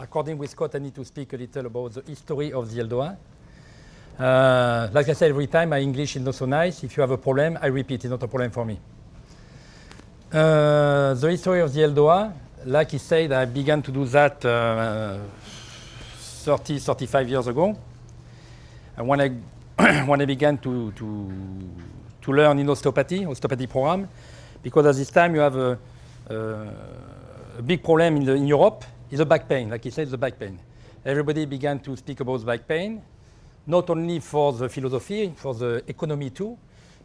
according with Scott, I need to speak a little about the history of the Eldoa. Like I said every time, my English is not so nice. If you have a problem, I repeat, it's not a problem for me. The history of the Eldoa, like he said, I began to do that 35 years ago. And when I began to learn in osteopathy program, because at this time you have a big problem in Europe, is the back pain. Like he said, the back pain. Everybody began to speak about back pain, not only for the philosophy, for the economy too,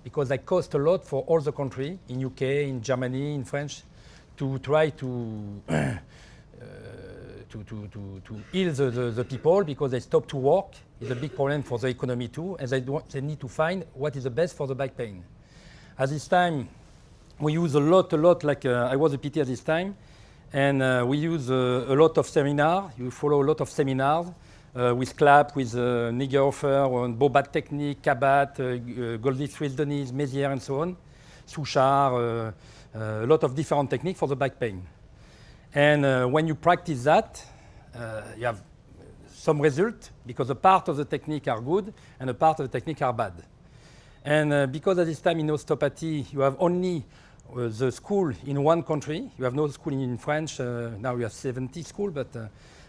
because they cost a lot for all the country, in UK, in Germany, in French, to try to heal the people because they stop to work. It's a big problem for the economy too, and they need to find what is the best for the back pain. At this time, we use a lot, like I was a PT at this time, and we use a lot of seminars. You follow a lot of seminars with CLAP, with Nigerhofer, on Bobat technique, Kabat, Goldie-Swiss-Denis, Mézières, and so on, Souchard, a lot of different techniques for the back pain. And when you practice that, you have some result because a part of the technique are good and a part of the technique are bad. And because at this time in osteopathy, you have only the school in one country. You have no school in French. Now you have 70 schools, but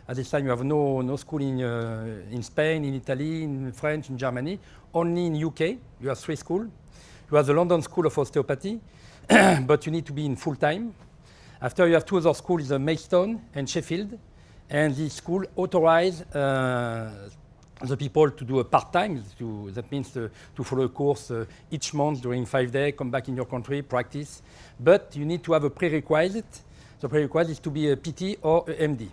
at this time you have no school in Spain, in Italy, in French, in Germany. Only in UK, you have 3 schools. You have the London School of Osteopathy, but you need to be in full time. After you have 2 other schools, Maidstone and Sheffield, and this school authorize the people to do a part-time. That means to follow a course each month during 5 days, come back in your country, practice. But you need to have a prerequisite. The prerequisite is to be a PT or a MD.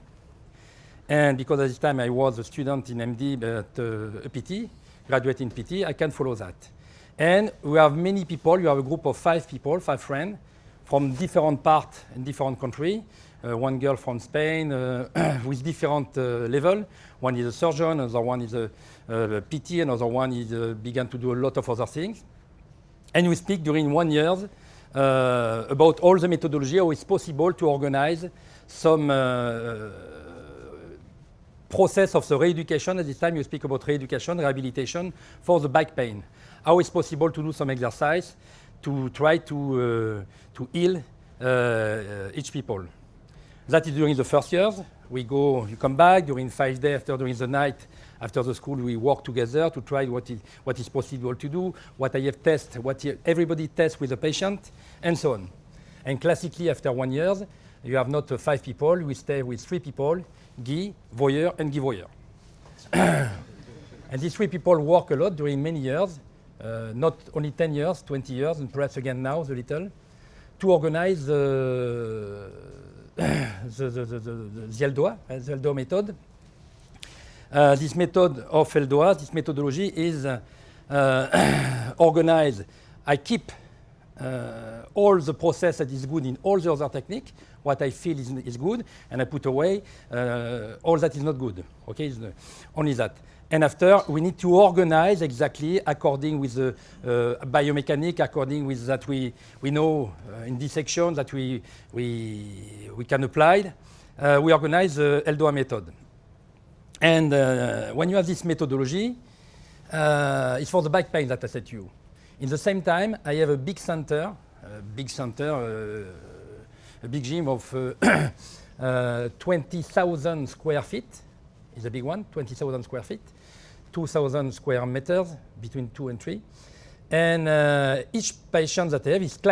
And because at this time I was a student in MD, but a PT, graduate in PT, I can follow that. And we have many people. You have a group of 5 people, 5 friends, from different parts and different countries. One girl from Spain with different level. One is a surgeon, another one is a PT, another one is began to do a lot of other things. And we speak during 1 year about all the methodology, how it's possible to organize some process of the re-education. At this time you speak about re-education, rehabilitation for the back pain. How it's possible to do some exercise to try to heal each people. That is during the first years. You come back during 5 days during the night. After the school, we work together to try what is possible to do, what I have tested, everybody tests with the patient, and so on. And classically, after 1 year, you have not 5 people. We stay with 3 people, Guy, Voyer, and Guy Voyer. And these 3 people work a lot during many years, not only 10 years, 20 years, and perhaps again now, a little, to organize the Eldoa method. This method of Eldoa, this methodology is organized. I keep all the process that is good in all the other technique, what I feel is good, and I put away all that is not good. Okay, only that. And after, we need to organize exactly according with the biomechanic, according with that we know in this section that we can apply. We organize the Eldoa method. And when you have this methodology, it's for the back pain that I said to you. In the same time, I have a big center, a big gym of 20,000 square feet. It's a big one, 20,000 square feet. 2,000 square meters, between 2 and 3. And each patient that I have, each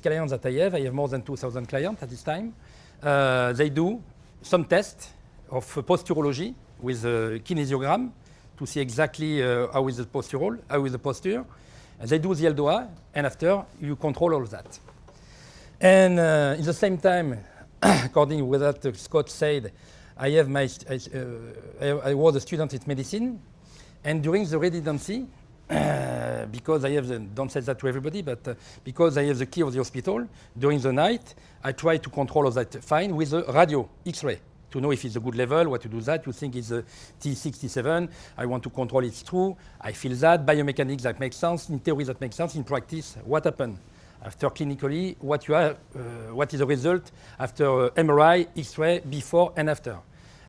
client that I have more than 2,000 clients at this time. They do some tests of posturology with a kinesiogram to see exactly how is the posture. And they do the Eldoa, and after you control all that. And in the same time, according to what Scott said, I was a student in medicine. And during the residency, because I have don't say that to everybody, but because I have the key of the hospital, during the night, I try to control all that fine with a radio, X-ray, to know if it's a good level, what to do that. You think it's a T67, I want to control it's true, I feel that, biomechanics that makes sense, in theory that makes sense, in practice, what happened? After clinically, what is the result after MRI, X-ray, before and after?